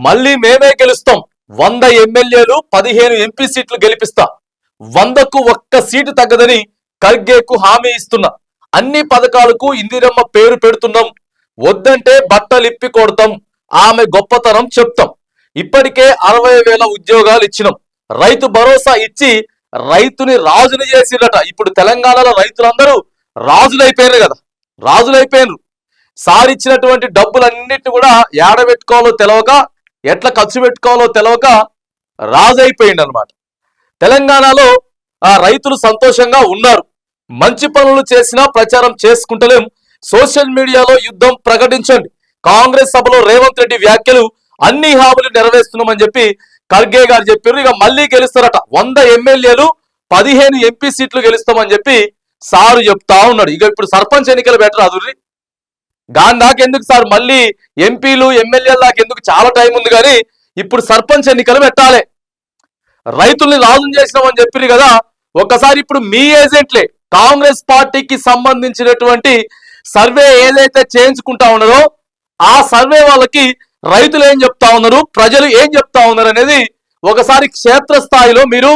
మళ్ళీ మేమే గెలుస్తాం, 100 ఎమ్మెల్యేలు 15 ఎంపీ సీట్లు గెలిపిస్తా, 100కు ఒక్క సీటు తగ్గదని ఖర్గేకు హామీ ఇస్తున్నా, అన్ని పథకాలకు ఇందిరమ్మ పేరు పెడుతున్నాం, వద్దంటే బట్టలిప్పి కొడతాం, ఆమె గొప్పతనం చెప్తాం, ఇప్పటికే 60,000 ఉద్యోగాలు ఇచ్చినాం, రైతు భరోసా ఇచ్చి రైతుని రాజుని చేసిరట. ఇప్పుడు తెలంగాణలో రైతులందరూ రాజులైపోయారు కదా, రాజులైపోయారు. సారిచ్చినటువంటి డబ్బులన్నిటిని కూడా ఏడబెట్టుకోవాలో తెలవక, ఎట్లా ఖర్చు పెట్టుకోవాలో తెలవక రాజు అయిపోయింది అనమాట. తెలంగాణలో ఆ రైతులు సంతోషంగా ఉన్నారు. మంచి పనులు చేసినా ప్రచారం చేసుకుంటలేం, సోషల్ మీడియాలో యుద్ధం ప్రకటించండి. కాంగ్రెస్ సభలో రేవంత్ రెడ్డి వ్యాఖ్యలు అన్ని హామీలు నెరవేరుస్తున్నామని చెప్పి ఖర్గే గారు చెప్పారు. ఇక మళ్ళీ గెలుస్తారట, 100 ఎమ్మెల్యేలు 15 ఎంపీ సీట్లు గెలుస్తామని చెప్పి సారు చెప్తా ఉన్నాడు. ఇక ఇప్పుడు సర్పంచ్ ఎన్నికలు బెటర్ అదుర్రి దాని దాకా ఎందుకు సార్, మళ్ళీ ఎంపీలు ఎమ్మెల్యేల దాకా ఎందుకు, చాలా టైం ఉంది. కానీ ఇప్పుడు సర్పంచ్ ఎన్నికలు పెట్టాలి. రైతుల్ని రాజుని చేసినామని చెప్పారు కదా, ఒకసారి ఇప్పుడు మీ ఏజెంట్లే కాంగ్రెస్ పార్టీకి సంబంధించినటువంటి సర్వే ఏదైతే చేయించుకుంటా ఉన్నారో ఆ సర్వే వాళ్ళకి రైతులు ఏం చెప్తా ఉన్నారు, ప్రజలు ఏం చెప్తా ఉన్నారు అనేది ఒకసారి క్షేత్రస్థాయిలో మీరు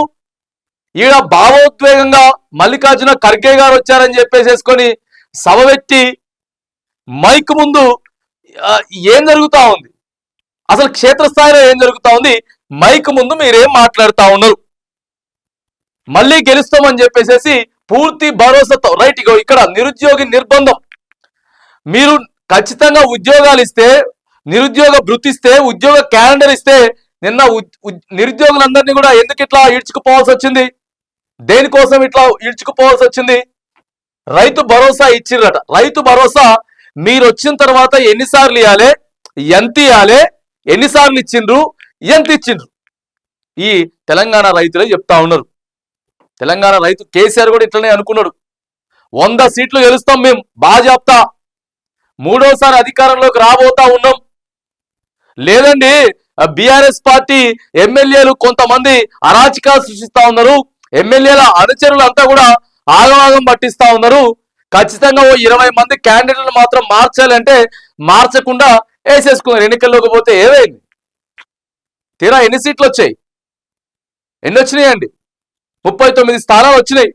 ఈడ భావోద్వేగంగా మల్లికార్జున ఖర్గే గారు వచ్చారని చెప్పేసేసుకొని సభ పెట్టి మైక్ ముందు ఏం జరుగుతా ఉంది, అసలు క్షేత్రస్థాయిలో ఏం జరుగుతా ఉంది, మైక్ ముందు మీరేం మాట్లాడుతా ఉన్నారు, మళ్ళీ గెలుస్తామని చెప్పేసేసి పూర్తి భరోసాతో రైట్. ఇగో ఇక్కడ నిరుద్యోగి నిర్బంధం, మీరు ఖచ్చితంగా ఉద్యోగాలు ఇస్తే, నిరుద్యోగ భృతి ఇస్తే, ఉద్యోగ క్యాలెండర్ ఇస్తే, నిన్న నిరుద్యోగులందరినీ కూడా ఎందుకు ఇట్లా ఈడ్చుకుపోవాల్సి వచ్చింది, దేనికోసం ఇట్లా ఈడ్చుకుపోవాల్సి వచ్చింది? రైతు భరోసా ఇచ్చిర్రట. రైతు భరోసా మీరు వచ్చిన తర్వాత ఎన్నిసార్లు ఇవ్వాలి, ఎంత ఇవ్వాలి, ఎన్నిసార్లు ఇచ్చిండ్రు, ఎంత ఇచ్చిండ్రు, ఈ తెలంగాణ రైతులే చెప్తా ఉన్నారు. తెలంగాణ రైతు కేసీఆర్ కూడా ఇట్లనే అనుకున్నాడు, 100 సీట్లు గెలుస్తాం మేము బాజాప్తా, 3వసారి అధికారంలోకి రాబోతా ఉన్నాం. లేదండి బీఆర్ఎస్ పార్టీ ఎమ్మెల్యేలు కొంతమంది అరాచకాలు సృష్టిస్తా ఉన్నారు, ఎమ్మెల్యేల అనుచరులు అంతా కూడా ఆగమాగం పట్టిస్తా ఉన్నారు, ఖచ్చితంగా 20 మంది క్యాండిడేట్లను మాత్రం మార్చాలంటే మార్చకుండా వేసేసుకున్నారు. ఎన్నికల్లోకి పోతే ఏమైంది? తీరా ఎన్ని సీట్లు వచ్చాయి? ఎన్ని వచ్చినాయండి? 39 స్థానాలు వచ్చినాయి.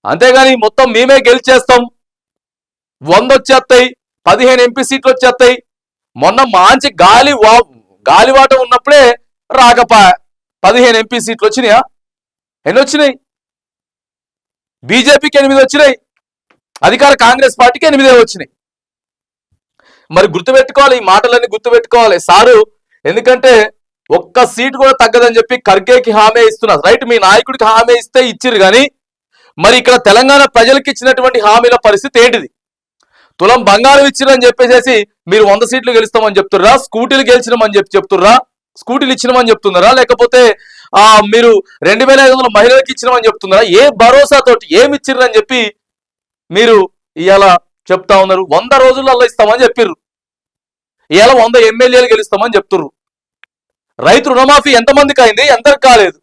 అంతేగాని మొత్తం మేమే గెలిచేస్తాం, 100 వచ్చేస్తాయి, 15 ఎంపీ సీట్లు వచ్చేస్తాయి. మొన్న మంచి గాలివాట ఉన్నప్పుడే రాకపా 15 ఎంపీ సీట్లు వచ్చినాయా? ఎన్ని వచ్చినాయి? బీజేపీకి 8 వచ్చినాయి, అధికార కాంగ్రెస్ పార్టీకి 8 వచ్చినాయి. మరి గుర్తుపెట్టుకోవాలి, ఈ మాటలన్నీ గుర్తుపెట్టుకోవాలి సారు. ఎందుకంటే ఒక్క సీటు కూడా తగ్గదని చెప్పి ఖర్గేకి హామీ ఇస్తున్నారు. రైట్, మీ నాయకుడికి హామీ ఇస్తే ఇచ్చిరు, కానీ మరి ఇక్కడ తెలంగాణ ప్రజలకు ఇచ్చినటువంటి హామీల పరిస్థితి ఏంటిది? తులం బంగారం ఇచ్చిరని చెప్పేసి మీరు 100 సీట్లు గెలుస్తామని చెప్తుర్రా, స్కూటీలు గెలిచినామని చెప్తుర్రా, స్కూటీలు ఇచ్చినామని చెప్తున్నారా, లేకపోతే మీరు 2500 మహిళలకు ఇచ్చినామని చెప్తున్నారా? ఏ భరోసాతోటి ఏమి ఇచ్చిర్రని చెప్పి మీరు ఇవాళ చెప్తా ఉన్నారు? 100 రోజులలో ఇస్తామని చెప్పిర్రు, ఇవాళ 100 ఎమ్మెల్యేలు గెలుస్తామని చెప్తుర్రు. రైతు రుణమాఫీ ఎంతమందికి అయింది, ఎంతకు కాలేదు?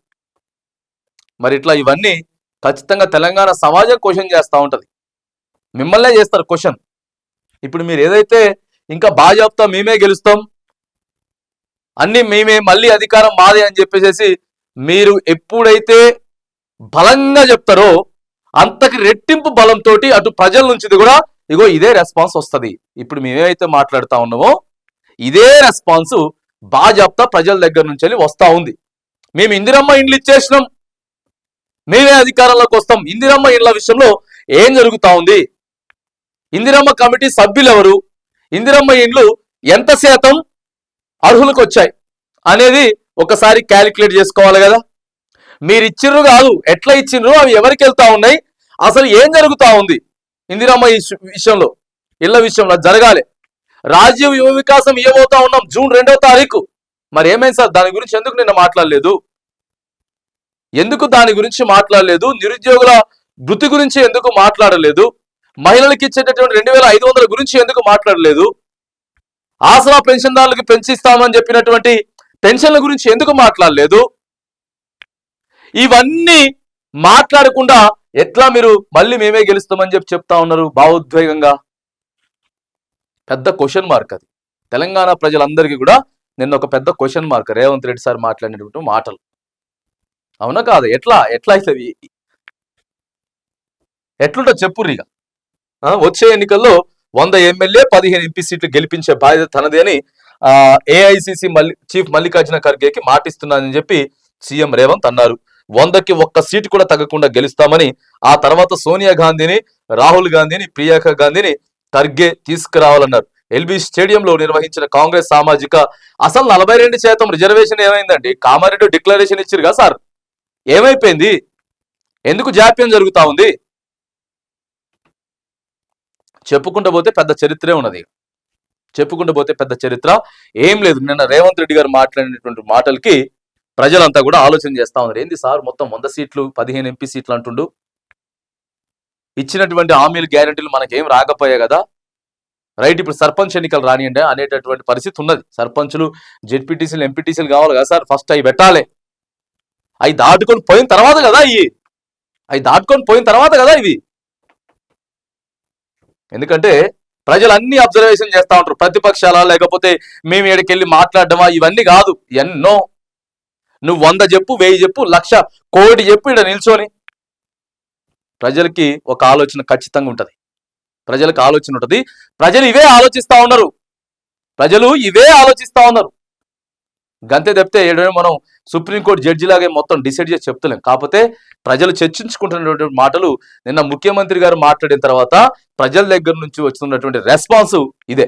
మరి ఇట్లా ఇవన్నీ ఖచ్చితంగా తెలంగాణ సమాజం క్వశ్చన్ చేస్తూ ఉంటుంది, మిమ్మల్నే చేస్తారు క్వశ్చన్. ఇప్పుడు మీరు ఏదైతే ఇంకా బాగా చెప్తాం, మేమే గెలుస్తాం, అన్ని మేమే, మళ్ళీ అధికారం మాదే అని చెప్పేసి మీరు ఎప్పుడైతే బలంగా చెప్తారో అంతకి రెట్టింపు బలంతో అటు ప్రజల నుంచి కూడా ఇగో ఇదే రెస్పాన్స్ వస్తుంది. ఇప్పుడు మేమేమైతే మాట్లాడుతూ ఉన్నామో ఇదే రెస్పాన్స్ బాజాప్తా ప్రజల దగ్గర నుంచి వెళ్ళి వస్తూ ఉంది. మేము ఇందిరమ్మ ఇండ్లు ఇచ్చేసినాం, మేమే అధికారంలోకి వస్తాం. ఇందిరమ్మ ఇండ్ల విషయంలో ఏం జరుగుతూ ఉంది, ఇందిరమ్మ కమిటీ సభ్యులు ఎవరు, ఇందిరమ్మ ఇండ్లు ఎంత శాతం అర్హులకు వచ్చాయి అనేది ఒకసారి క్యాలిక్యులేట్ చేసుకోవాలి కదా. మీరు ఇచ్చిర్రు కాదు, ఎట్లా ఇచ్చిండ్రు, అవి ఎవరికి వెళ్తా ఉన్నాయి, అసలు ఏం జరుగుతూ ఉంది ఇందిరమ్మ విషయంలో, ఇళ్ల విషయంలో జరగాలి. రాజీవ్ యువ వికాసం ఇవ్వబోతా ఉన్నాం జూన్ 2వ తారీఖు. మరి ఏమైంది సార్, దాని గురించి ఎందుకు నిన్న మాట్లాడలేదు? ఎందుకు దాని గురించి మాట్లాడలేదు? నిరుద్యోగుల వృత్తి గురించి ఎందుకు మాట్లాడలేదు? మహిళలకు ఇచ్చేటటువంటి 2500 గురించి ఎందుకు మాట్లాడలేదు? ఆసరా పెన్షన్దారులకు పెంచిస్తామని చెప్పినటువంటి పెన్షన్ల గురించి ఎందుకు మాట్లాడలేదు? ఇవన్నీ మాట్లాడకుండా ఎట్లా మీరు మళ్ళీ మేమే గెలుస్తామని చెప్తా ఉన్నారు భావోద్వేగంగా? పెద్ద క్వశ్చన్ మార్క్ అది. తెలంగాణ ప్రజలందరికీ కూడా నిన్న ఒక పెద్ద question mark Revanth Reddy sir మాట్లాడినటువంటి మాటలు. అవునా కాదు? ఎట్లా ఎట్లా అవుతుంది? ఎట్లుంటో చెప్పుర్రు ఇక. వచ్చే ఎన్నికల్లో 100 ఎమ్మెల్యే 15 ఎంపీ సీట్లు గెలిపించే బాధ్యత తనది అని ఏఐసిసి చీఫ్ మల్లికార్జున ఖర్గేకి మాటిస్తున్నానని చెప్పి సీఎం రేవంత్ అన్నారు. 100కి ఒక్క సీటు కూడా తగ్గకుండా గెలుస్తామని, ఆ తర్వాత సోనియా గాంధీని, రాహుల్ గాంధీని, ప్రియాంక గాంధీని ఖర్గే తీసుకురావాలన్నారు. ఎల్బీ స్టేడియంలో నిర్వహించిన కాంగ్రెస్ సామాజిక అసలు 42% రిజర్వేషన్ ఏమైందండి? కామారెడ్డి డిక్లరేషన్ ఇచ్చారు కదా సార్, ఏమైపోయింది? ఎందుకు జాప్యం జరుగుతా ఉంది? చెప్పుకుంటూ పోతే పెద్ద చరిత్రే ఉన్నది. చెప్పుకుంటూ పోతే పెద్ద చరిత్ర ఏం లేదు. నిన్న రేవంత్ రెడ్డి గారు మాట్లాడినటువంటి మాటలకి ప్రజలంతా కూడా ఆలోచన చేస్తా ఉన్నారు. ఏంది సార్ మొత్తం 100 సీట్లు 15 ఎంపీ సీట్లు అంటుండు, ఇచ్చినటువంటి హామీలు గ్యారెంటీలు మనకేం రాకపోయాయి కదా, రైట్? ఇప్పుడు సర్పంచ్ ఎన్నికలు రానియండి అనేటటువంటి పరిస్థితి ఉన్నది. సర్పంచులు, జెడ్పీటీసీలు, ఎంపీటీసీలు కావాలి కదా సార్, ఫస్ట్ అవి పెట్టాలి. అవి దాటుకొని పోయిన తర్వాత కదా ఇవి. ఎందుకంటే ప్రజలు అన్ని అబ్జర్వేషన్ చేస్తా ఉంటారు. ప్రతిపక్షాల లేకపోతే మేము ఏడికెళ్ళి మాట్లాడడమా, ఇవన్నీ కాదు. ఎన్నో నువ్వు 100 చెప్పు, 1000 చెప్పు, 1,00,000 కోటి చెప్పు, ఇక్కడ నిల్చొని ప్రజలకి ఒక ఆలోచన ఖచ్చితంగా ఉంటది. ప్రజలకు ఆలోచన ఉంటది. ప్రజలు ఇవే ఆలోచిస్తా ఉన్నారు. గంతే తప్పితే మనం సుప్రీంకోర్టు జడ్జి లాగే మొత్తం డిసైడ్ చేసి చెప్తలేం. కాకపోతే ప్రజలు చర్చించుకుంటున్నటువంటి మాటలు నిన్న ముఖ్యమంత్రి గారు మాట్లాడిన తర్వాత ప్రజల దగ్గర నుంచి వస్తున్నటువంటి రెస్పాన్స్ ఇదే.